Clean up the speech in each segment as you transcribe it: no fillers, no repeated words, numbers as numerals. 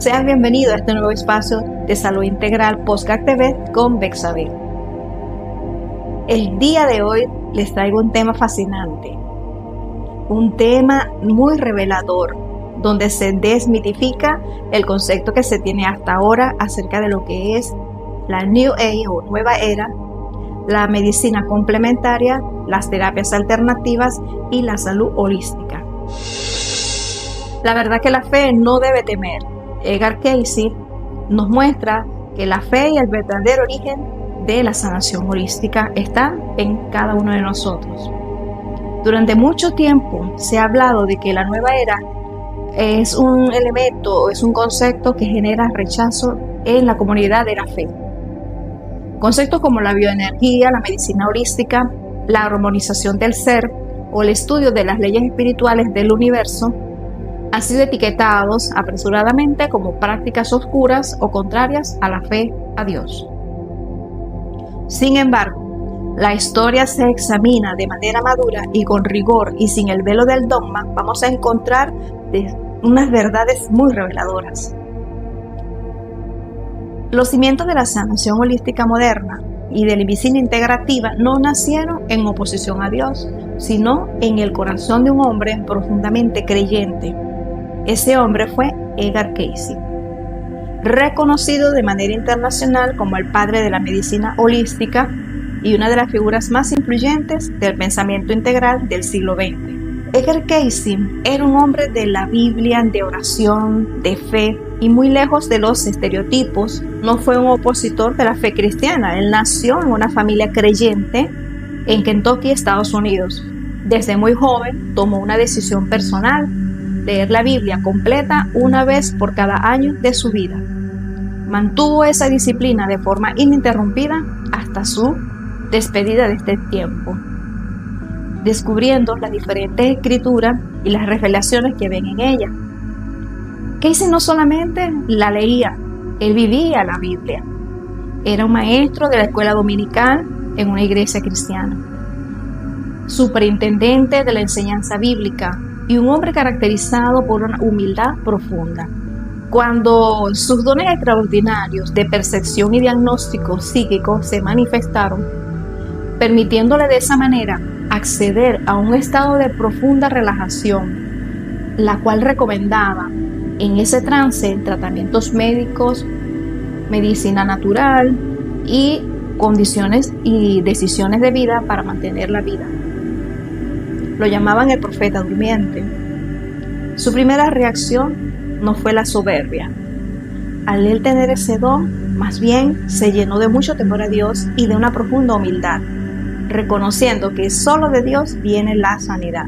Sean bienvenidos a este nuevo espacio de Salud Integral Podcast TV con Bexabel. El día de hoy les traigo un tema fascinante, un tema muy revelador, donde se desmitifica el concepto que se tiene hasta ahora acerca de lo que es la New Age o Nueva Era, la medicina complementaria, las terapias alternativas y la salud holística. La verdad que la fe no debe temer. Edgar Cayce nos muestra que la fe y el verdadero origen de la sanación holística están en cada uno de nosotros. Durante mucho tiempo se ha hablado de que la nueva era es un elemento, es un concepto que genera rechazo en la comunidad de la fe. Conceptos como la bioenergía, la medicina holística, la armonización del ser o el estudio de las leyes espirituales del universo han sido etiquetados apresuradamente como prácticas oscuras o contrarias a la fe a Dios. Sin embargo, la historia se examina de manera madura y con rigor y sin el velo del dogma, vamos a encontrar unas verdades muy reveladoras. Los cimientos de la sanación holística moderna y de la medicina integrativa no nacieron en oposición a Dios, sino en el corazón de un hombre profundamente creyente. Ese hombre fue Edgar Cayce, reconocido de manera internacional como el padre de la medicina holística y una de las figuras más influyentes del pensamiento integral del siglo XX. Edgar Cayce era un hombre de la Biblia, de oración, de fe y muy lejos de los estereotipos. No fue un opositor de la fe cristiana. Él nació en una familia creyente en Kentucky, Estados Unidos. Desde muy joven tomó una decisión personal: leer la Biblia completa una vez por cada año de su vida. Mantuvo esa disciplina de forma ininterrumpida hasta su despedida de este tiempo, descubriendo las diferentes escrituras y las revelaciones que ven en ella. Cayce no solamente la leía, él vivía la Biblia. Era un maestro de la escuela dominical en una iglesia cristiana, superintendente de la enseñanza bíblica y un hombre caracterizado por una humildad profunda. Cuando sus dones extraordinarios de percepción y diagnóstico psíquico se manifestaron, permitiéndole de esa manera acceder a un estado de profunda relajación, la cual recomendaba en ese trance tratamientos médicos, medicina natural y condiciones y decisiones de vida para mantener la vida. Lo llamaban el profeta durmiente. Su primera reacción no fue la soberbia. Al él tener ese don, más bien se llenó de mucho temor a Dios y de una profunda humildad, reconociendo que solo de Dios viene la sanidad.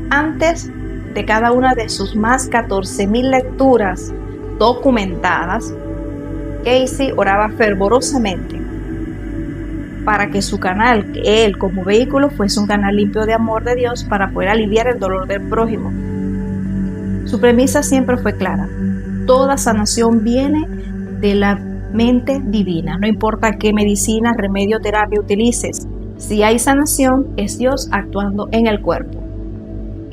Antes de cada una de sus más 14,000 lecturas documentadas, Cayce oraba fervorosamente para que su canal, que él como vehículo, fuese un canal limpio de amor de Dios para poder aliviar el dolor del prójimo. Su premisa siempre fue clara: toda sanación viene de la mente divina. No importa qué medicina, remedio, terapia utilices, si hay sanación, es Dios actuando en el cuerpo.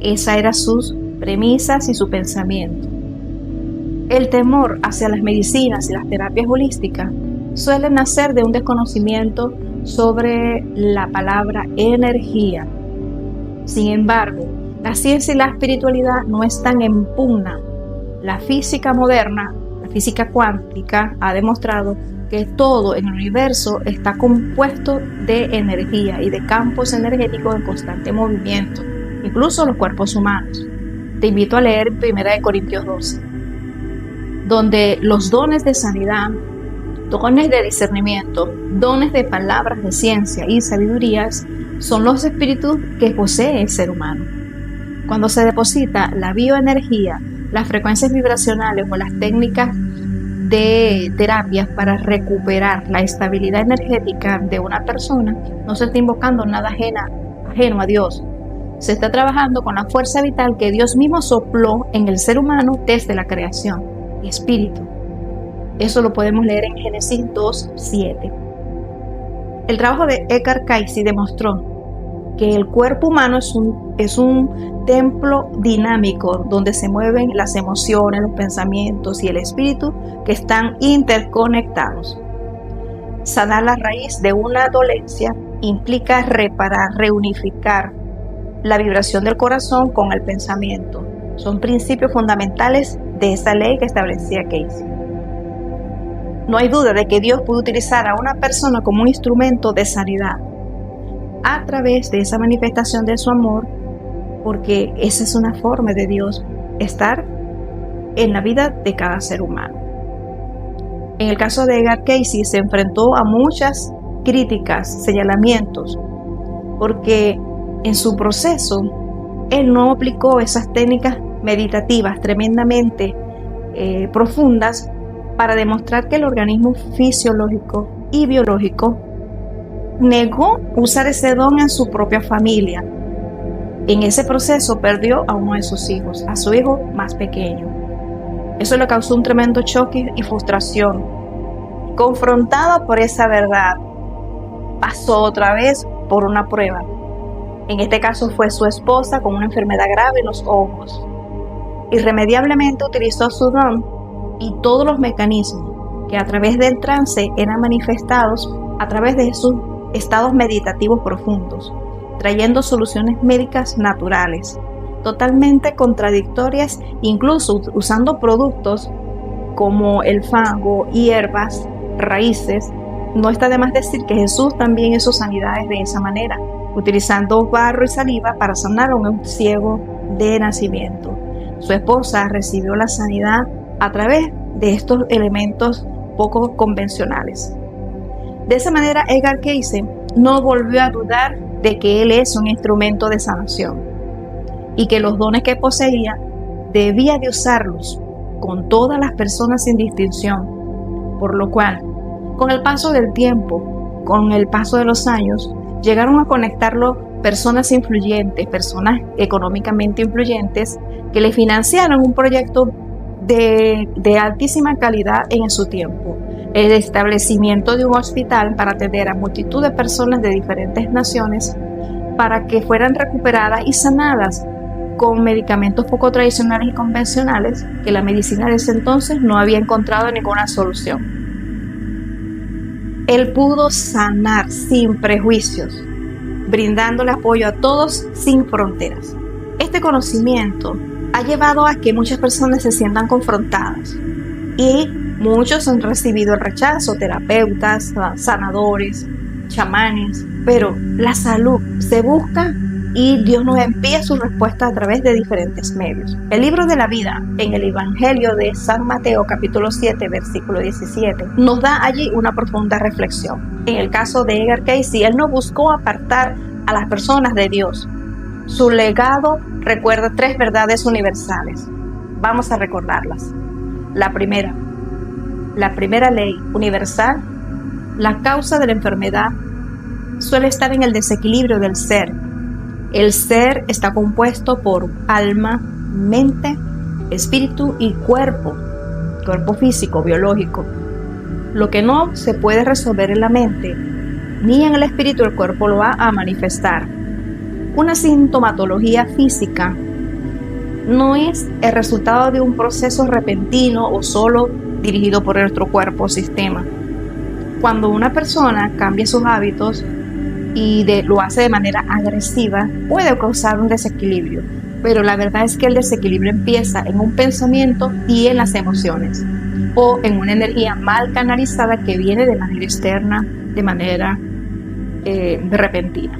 Esa era sus premisas y su pensamiento. El temor hacia las medicinas y las terapias holísticas suele nacer de un desconocimiento sobre la palabra energía. Sin embargo, la ciencia y la espiritualidad no están en pugna. La física moderna, la física cuántica, ha demostrado que todo en el universo está compuesto de energía y de campos energéticos en constante movimiento, incluso los cuerpos humanos. Te invito a leer 1 Corintios 12, donde los dones de sanidad, dones de discernimiento, dones de palabras de ciencia y sabidurías son los espíritus que posee el ser humano. Cuando se deposita la bioenergía, las frecuencias vibracionales o las técnicas de terapias para recuperar la estabilidad energética de una persona, no se está invocando nada ajeno a Dios. Se está trabajando con la fuerza vital que Dios mismo sopló en el ser humano desde la creación, espíritu. Eso lo podemos leer en Génesis 2:7. El trabajo de Edgar Cayce demostró que el cuerpo humano es un templo dinámico donde se mueven las emociones, los pensamientos y el espíritu que están interconectados. Sanar la raíz de una dolencia implica reparar, reunificar la vibración del corazón con el pensamiento. Son principios fundamentales de esa ley que establecía Casey. No hay duda de que Dios puede utilizar a una persona como un instrumento de sanidad a través de esa manifestación de su amor, porque esa es una forma de Dios estar en la vida de cada ser humano. En el caso de Edgar Cayce se enfrentó a muchas críticas, señalamientos, porque en su proceso él no aplicó esas técnicas meditativas tremendamente profundas para demostrar que el organismo fisiológico y biológico negó usar ese don en su propia familia. En ese proceso perdió a uno de sus hijos, a su hijo más pequeño. Eso le causó un tremendo choque y frustración. Confrontado por esa verdad, pasó otra vez por una prueba. En este caso fue su esposa con una enfermedad grave en los ojos. Irremediablemente utilizó su don y todos los mecanismos que a través del trance eran manifestados a través de sus estados meditativos profundos, trayendo soluciones médicas naturales, totalmente contradictorias, incluso usando productos como el fango, hierbas, raíces. No está de más decir que Jesús también hizo sanidades de esa manera, utilizando barro y saliva para sanar a un ciego de nacimiento. Su esposa recibió la sanidad a través de estos elementos poco convencionales. De esa manera, Edgar Cayce no volvió a dudar de que él es un instrumento de sanación y que los dones que poseía debía de usarlos con todas las personas sin distinción, por lo cual, con el paso del tiempo, con el paso de los años, llegaron a conectarlo personas influyentes, personas económicamente influyentes, que le financiaron un proyecto de altísima calidad en su tiempo. El establecimiento de un hospital para atender a multitud de personas de diferentes naciones para que fueran recuperadas y sanadas con medicamentos poco tradicionales y convencionales que la medicina de ese entonces no había encontrado ninguna solución. Él pudo sanar sin prejuicios, brindándole apoyo a todos sin fronteras. Este conocimiento ha llevado a que muchas personas se sientan confrontadas y muchos han recibido el rechazo, terapeutas, sanadores, chamanes, pero la salud se busca y Dios nos envía su respuesta a través de diferentes medios. El libro de la vida, en el Evangelio de San Mateo, capítulo 7, versículo 17, nos da allí una profunda reflexión. En el caso de Edgar Cayce, él no buscó apartar a las personas de Dios. Su legado recuerda 3 verdades universales. Vamos a recordarlas. La primera ley universal: la causa de la enfermedad suele estar en el desequilibrio del ser. El ser está compuesto por alma, mente, espíritu y cuerpo físico, biológico. Lo que no se puede resolver en la mente ni en el espíritu, el cuerpo lo va a manifestar. Una sintomatología física no es el resultado de un proceso repentino o solo dirigido por nuestro cuerpo o sistema. Cuando una persona cambia sus hábitos y lo hace de manera agresiva, puede causar un desequilibrio, pero la verdad es que el desequilibrio empieza en un pensamiento y en las emociones, o en una energía mal canalizada que viene de manera externa, de manera repentina.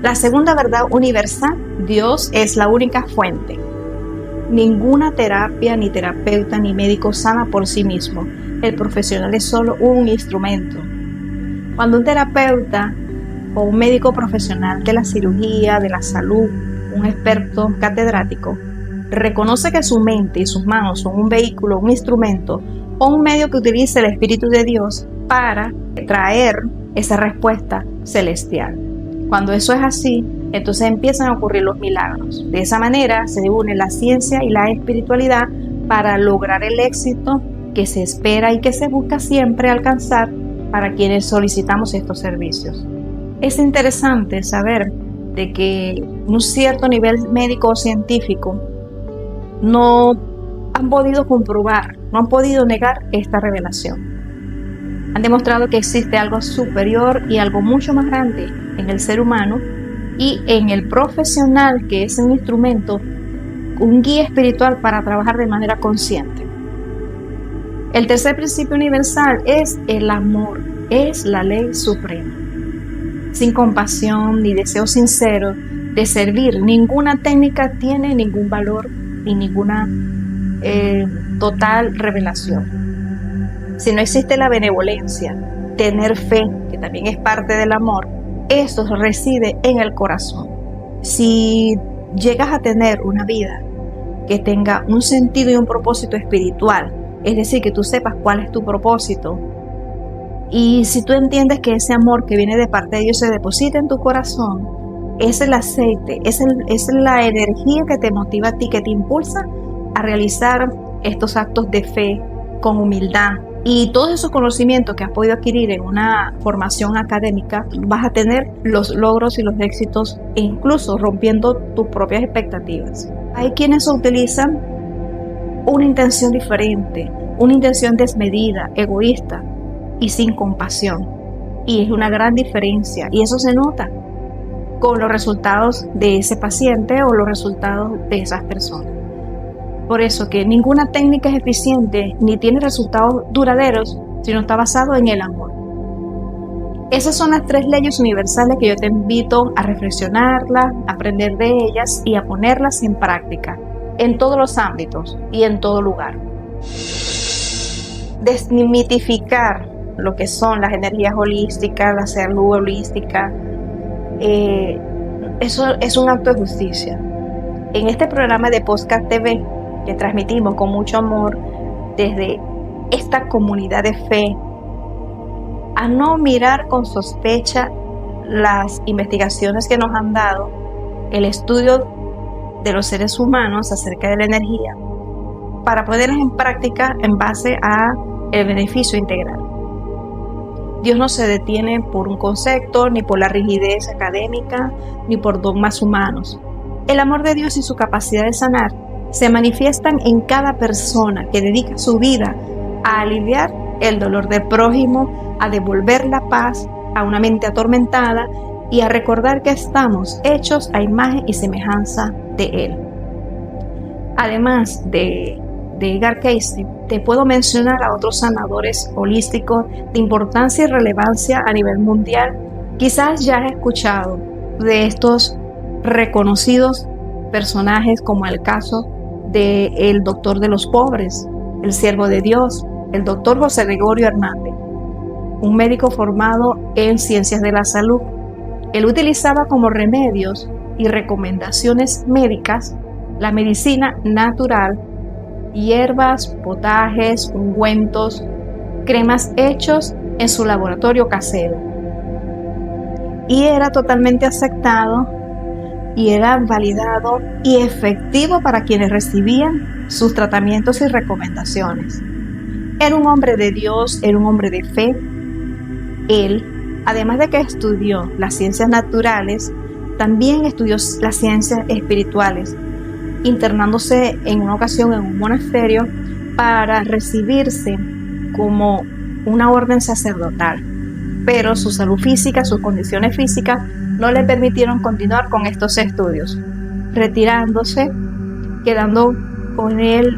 La segunda verdad universal: Dios es la única fuente. Ninguna terapia, ni terapeuta, ni médico sana por sí mismo. El profesional es solo un instrumento. Cuando un terapeuta o un médico profesional de la cirugía, de la salud, un experto catedrático, reconoce que su mente y sus manos son un vehículo, un instrumento o un medio que utiliza el Espíritu de Dios para traer esa respuesta celestial. Cuando eso es así, entonces empiezan a ocurrir los milagros. De esa manera se une la ciencia y la espiritualidad para lograr el éxito que se espera y que se busca siempre alcanzar para quienes solicitamos estos servicios. Es interesante saber de que un cierto nivel médico o científico no han podido comprobar, no han podido negar esta revelación. Han demostrado que existe algo superior y algo mucho más grande en el ser humano y en el profesional, que es un instrumento, un guía espiritual para trabajar de manera consciente. El tercer principio universal es el amor, es la ley suprema. Sin compasión ni deseo sincero de servir, ninguna técnica tiene ningún valor ni ninguna total revelación. Si no existe la benevolencia, tener fe, que también es parte del amor, esto reside en el corazón. Si llegas a tener una vida que tenga un sentido y un propósito espiritual, es decir, que tú sepas cuál es tu propósito, y si tú entiendes que ese amor que viene de parte de Dios se deposita en tu corazón, es el aceite, es la energía que te motiva a ti, que te impulsa a realizar estos actos de fe con humildad. Y todos esos conocimientos que has podido adquirir en una formación académica, vas a tener los logros y los éxitos, e incluso rompiendo tus propias expectativas. Hay quienes utilizan una intención diferente, una intención desmedida, egoísta y sin compasión. Y es una gran diferencia, y eso se nota con los resultados de ese paciente o los resultados de esas personas. Por eso que ninguna técnica es eficiente ni tiene resultados duraderos si no está basado en el amor. Esas son las 3 leyes universales que yo te invito a reflexionarlas, a aprender de ellas y a ponerlas en práctica en todos los ámbitos y en todo lugar. Desmitificar lo que son las energías holísticas, la salud holística, eso es un acto de justicia. En este programa de Podcast TV, que transmitimos con mucho amor desde esta comunidad de fe, a no mirar con sospecha las investigaciones que nos han dado, el estudio de los seres humanos acerca de la energía, para ponerlas en práctica en base a el beneficio integral. Dios no se detiene por un concepto, ni por la rigidez académica, ni por dogmas humanos. El amor de Dios y su capacidad de sanar se manifiestan en cada persona que dedica su vida a aliviar el dolor del prójimo, a devolver la paz a una mente atormentada y a recordar que estamos hechos a imagen y semejanza de Él. Además de Edgar Cayce, te puedo mencionar a otros sanadores holísticos de importancia y relevancia a nivel mundial. Quizás ya has escuchado de estos reconocidos personajes, como el caso del doctor de los pobres, el siervo de Dios, el doctor José Gregorio Hernández, un médico formado en ciencias de la salud. Él utilizaba como remedios y recomendaciones médicas la medicina natural, hierbas, potajes, ungüentos, cremas hechos en su laboratorio casero. Y era totalmente aceptado y era validado y efectivo para quienes recibían sus tratamientos y recomendaciones. Era un hombre de Dios, era un hombre de fe. Él, además de que estudió las ciencias naturales, también estudió las ciencias espirituales, internándose en una ocasión en un monasterio para recibirse como una orden sacerdotal. Pero su salud física, sus condiciones físicas no le permitieron continuar con estos estudios, retirándose, quedando con él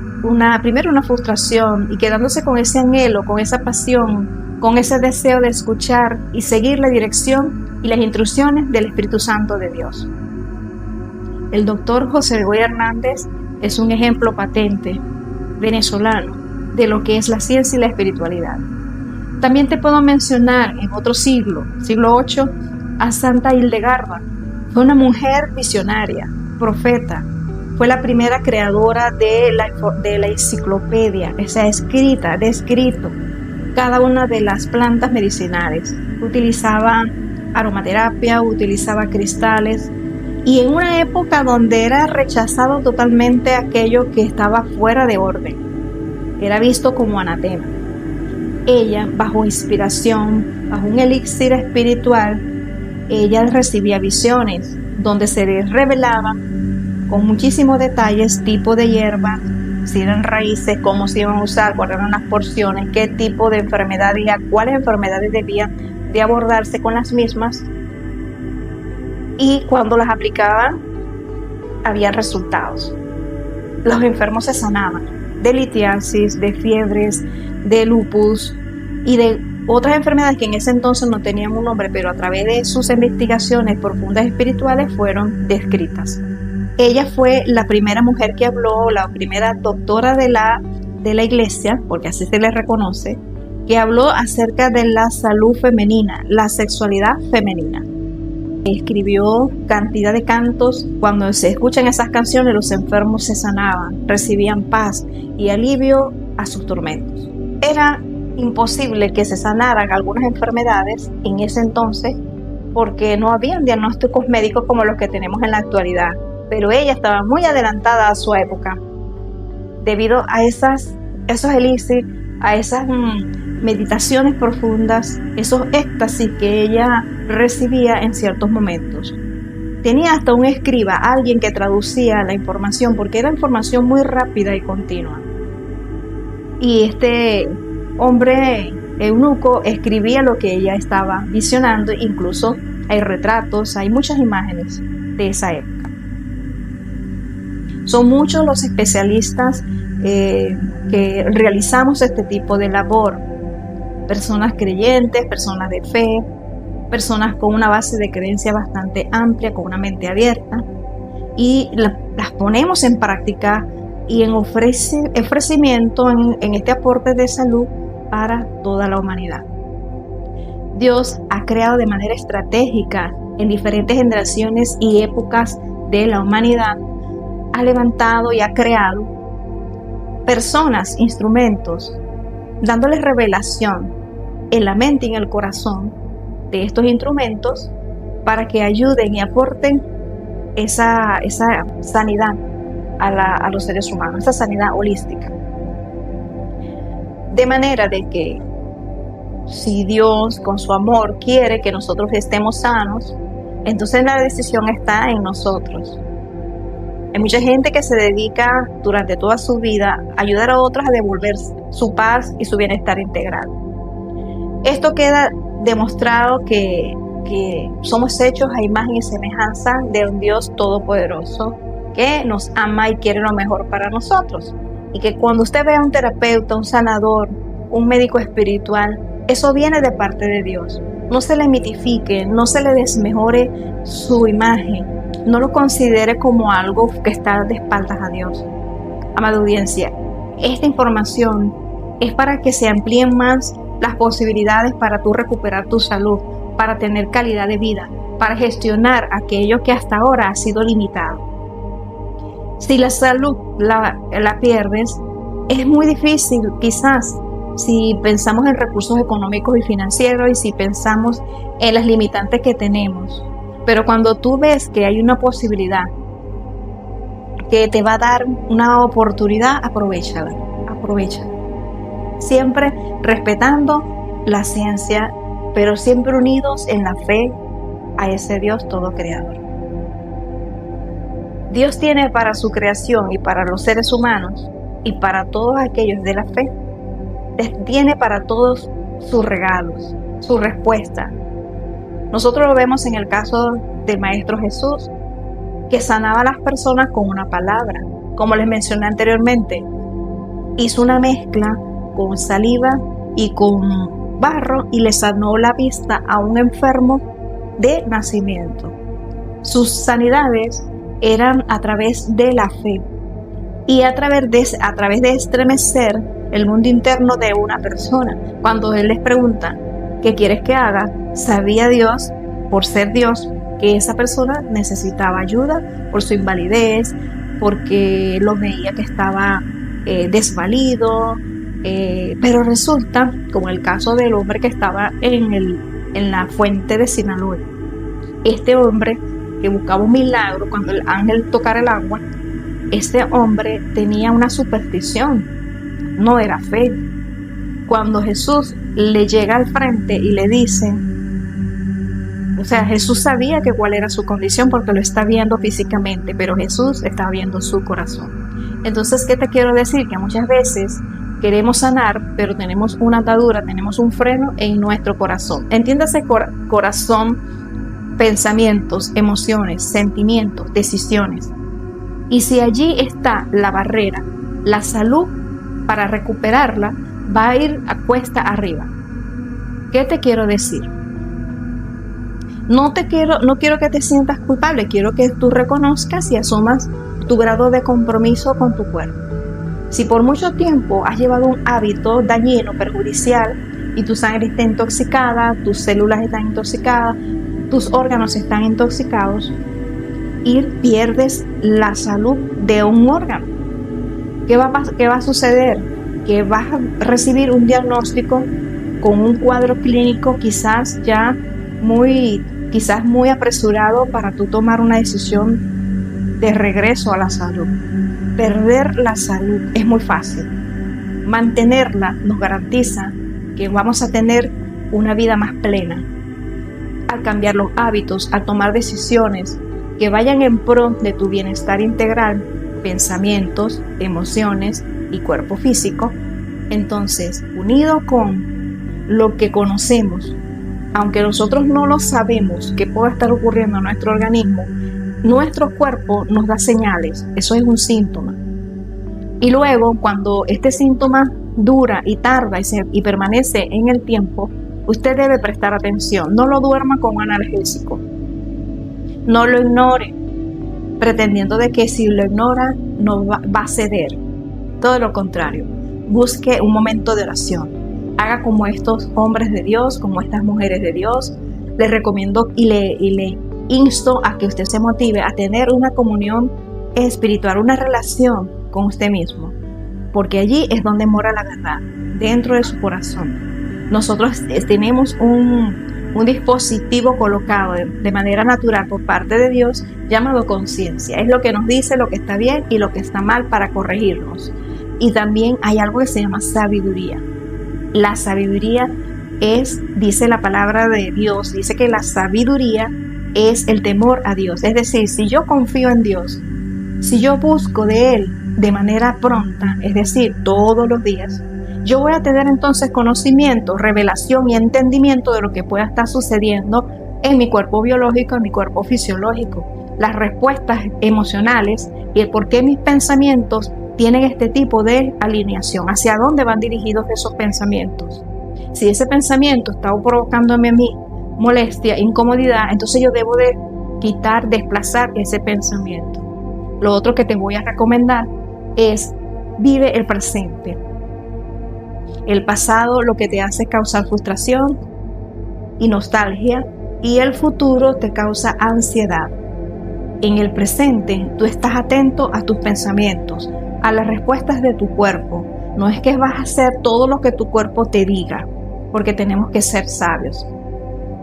primero una frustración y quedándose con ese anhelo, con esa pasión, con ese deseo de escuchar y seguir la dirección y las instrucciones del Espíritu Santo de Dios. El doctor José Gregorio Hernández es un ejemplo patente venezolano de lo que es la ciencia y la espiritualidad. También te puedo mencionar en otro siglo VIII, a Santa Hildegarda. Fue una mujer visionaria, profeta. Fue la primera creadora de la enciclopedia, o sea, descrito cada una de las plantas medicinales. Utilizaba aromaterapia, utilizaba cristales, y en una época donde era rechazado totalmente aquello que estaba fuera de orden. Era visto como anatema. Ella, bajo inspiración, bajo un elixir espiritual, ella recibía visiones donde se les revelaba con muchísimos detalles tipo de hierba, si eran raíces, cómo se iban a usar, cuáles eran las porciones, qué tipo de enfermedades y a cuáles enfermedades debían de abordarse con las mismas, y cuando las aplicaban había resultados. Los enfermos se sanaban de litiasis, de fiebres, de lupus y de otras enfermedades que en ese entonces no tenían un nombre, pero a través de sus investigaciones profundas espirituales fueron descritas. Ella fue la primera mujer que habló, la primera doctora de la iglesia, porque así se le reconoce, que habló acerca de la salud femenina, la sexualidad femenina. Escribió cantidad de cantos. Cuando se escuchan esas canciones, los enfermos se sanaban, recibían paz y alivio a sus tormentos. Era imposible que se sanaran algunas enfermedades en ese entonces porque no habían diagnósticos médicos como los que tenemos en la actualidad, pero ella estaba muy adelantada a su época debido a esos elixir, a esas meditaciones profundas, esos éxtasis que ella recibía en ciertos momentos. Tenía hasta un escriba, alguien que traducía la información, porque era información muy rápida y continua. Y este hombre eunuco escribía lo que ella estaba visionando, incluso hay retratos, hay muchas imágenes de esa época. Son muchos los especialistas que realizamos este tipo de labor. Personas creyentes, personas de fe, personas con una base de creencia bastante amplia, con una mente abierta, y las ponemos en práctica y en ofrecimiento en este aporte de salud para toda la humanidad. Dios ha creado de manera estratégica en diferentes generaciones y épocas de la humanidad, ha levantado y ha creado personas, instrumentos, dándoles revelación en la mente y en el corazón de estos instrumentos para que ayuden y aporten esa sanidad a los seres humanos, esa sanidad holística. De manera de que si Dios con su amor quiere que nosotros estemos sanos, entonces la decisión está en nosotros. Hay mucha gente que se dedica durante toda su vida a ayudar a otros a devolver su paz y su bienestar integral. Esto queda demostrado que somos hechos a imagen y semejanza de un Dios todopoderoso que nos ama y quiere lo mejor para nosotros. Y que cuando usted vea a un terapeuta, un sanador, un médico espiritual, eso viene de parte de Dios. No se le mitifique, no se le desmejore su imagen, no lo considere como algo que está de espaldas a Dios. Amada audiencia, esta información es para que se amplíen más las posibilidades para tú recuperar tu salud, para tener calidad de vida, para gestionar aquello que hasta ahora ha sido limitado. Si la salud la pierdes, es muy difícil quizás si pensamos en recursos económicos y financieros y si pensamos en las limitantes que tenemos. Pero cuando tú ves que hay una posibilidad que te va a dar una oportunidad, aprovéchala. Siempre respetando la ciencia, pero siempre unidos en la fe a ese Dios todo creador. Dios tiene para su creación y para los seres humanos y para todos aquellos de la fe, tiene para todos sus regalos, su respuesta. Nosotros lo vemos en el caso del Maestro Jesús, que sanaba a las personas con una palabra. Como les mencioné anteriormente, hizo una mezcla con saliva y con barro y le sanó la vista a un enfermo de nacimiento. Sus sanidades eran a través de la fe y a través de estremecer el mundo interno de una persona. Cuando Él les pregunta, ¿qué quieres que haga?, sabía Dios, por ser Dios, que esa persona necesitaba ayuda por su invalidez, porque lo veía que estaba desvalido, pero resulta, como el caso del hombre que estaba en la fuente de Sinaloa. Este hombre que buscaba un milagro, cuando el ángel tocara el agua, este hombre tenía una superstición, no era fe. Cuando Jesús le llega al frente y le dice, O sea, Jesús sabía que cuál era su condición porque lo está viendo físicamente, pero Jesús está viendo su corazón. Entonces, ¿qué te quiero decir? Que muchas veces queremos sanar, pero tenemos una atadura, tenemos un freno en nuestro corazón. Entiéndase corazón, pensamientos, emociones, sentimientos, decisiones. Y si allí está la barrera, la salud, para recuperarla, va a ir a cuesta arriba. ¿Qué te quiero decir? No quiero que te sientas culpable, quiero que tú reconozcas y asumas tu grado de compromiso con tu cuerpo. Si por mucho tiempo has llevado un hábito dañino, perjudicial, y tu sangre está intoxicada, tus células están intoxicadas, tus órganos están intoxicados, y pierdes la salud de un órgano, ¿qué va a suceder? Que vas a recibir un diagnóstico con un cuadro clínico quizás muy apresurado para tú tomar una decisión de regreso a la salud. Perder la salud es muy fácil. Mantenerla nos garantiza que vamos a tener una vida más plena. Al cambiar los hábitos, al tomar decisiones que vayan en pro de tu bienestar integral, pensamientos, emociones y cuerpo físico, entonces, unido con lo que conocemos, aunque nosotros no lo sabemos qué puede estar ocurriendo en nuestro organismo, nuestro cuerpo nos da señales. Eso es un síntoma. Y luego, cuando este síntoma dura y tarda y permanece en el tiempo, usted debe prestar atención. No lo duerma con un analgésico. No lo ignore, pretendiendo de que si lo ignora no va a ceder. Todo lo contrario. Busque un momento de oración. Haga como estos hombres de Dios, como estas mujeres de Dios. Les recomiendo y le insto a que usted se motive a tener una comunión espiritual, una relación con usted mismo, porque allí es donde mora la verdad, dentro de su corazón. Nosotros tenemos un dispositivo colocado de manera natural por parte de Dios llamado conciencia. Es lo que nos dice lo que está bien y lo que está mal para corregirnos. Y también hay algo que se llama sabiduría. La sabiduría dice la palabra de Dios, dice que la sabiduría es el temor a Dios. Es decir, si yo confío en Dios, si yo busco de Él de manera pronta, es decir, todos los días, yo voy a tener entonces conocimiento, revelación y entendimiento de lo que pueda estar sucediendo en mi cuerpo biológico, en mi cuerpo fisiológico, las respuestas emocionales y el por qué mis pensamientos tienen este tipo de alineación, hacia dónde van dirigidos esos pensamientos. Si ese pensamiento está provocándome a mí molestia, incomodidad, entonces yo debo de desplazar ese pensamiento. Lo otro que te voy a recomendar es vive el presente. El pasado lo que te hace es causar frustración y nostalgia, y el futuro te causa ansiedad. En el presente tú estás atento a tus pensamientos, a las respuestas de tu cuerpo. No es que vas a hacer todo lo que tu cuerpo te diga, porque tenemos que ser sabios.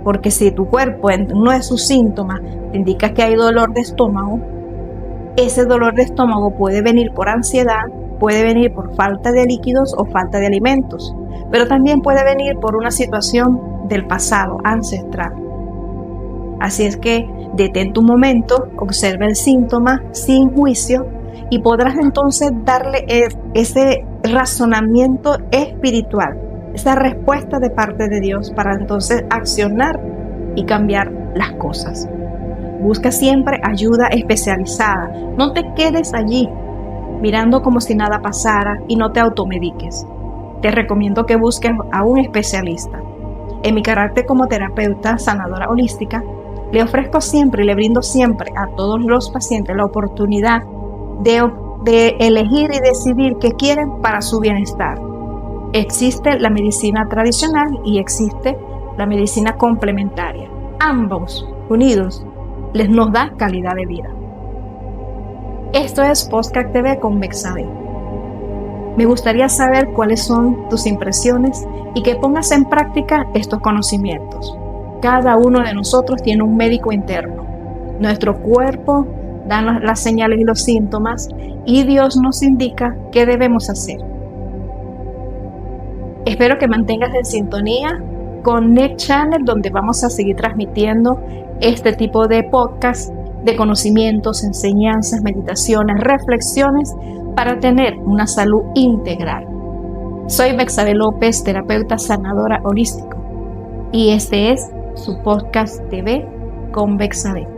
Porque si tu cuerpo en uno de sus síntomas te indica que hay dolor de estómago, ese dolor de estómago puede venir por ansiedad, puede venir por falta de líquidos o falta de alimentos, pero también puede venir por una situación del pasado ancestral. Así es que detente un momento, observa el síntoma sin juicio y podrás entonces darle ese razonamiento espiritual, esa respuesta de parte de Dios para entonces accionar y cambiar las cosas. Busca siempre ayuda especializada. No te quedes allí mirando como si nada pasara y no te automediques. Te recomiendo que busques a un especialista. En mi carácter como terapeuta sanadora holística, le ofrezco siempre y le brindo siempre a todos los pacientes la oportunidad de elegir y decidir qué quieren para su bienestar. Existe la medicina tradicional y existe la medicina complementaria. Ambos unidos nos da calidad de vida. Esto es Podcast TV con Bexabe. Me gustaría saber cuáles son tus impresiones y que pongas en práctica estos conocimientos. Cada uno de nosotros tiene un médico interno. Nuestro cuerpo da las señales y los síntomas y Dios nos indica qué debemos hacer. Espero que mantengas en sintonía Connect Channel, donde vamos a seguir transmitiendo este tipo de podcast de conocimientos, enseñanzas, meditaciones, reflexiones para tener una salud integral. Soy Bexabe López, terapeuta sanadora holístico, y este es su podcast TV con Bexabe.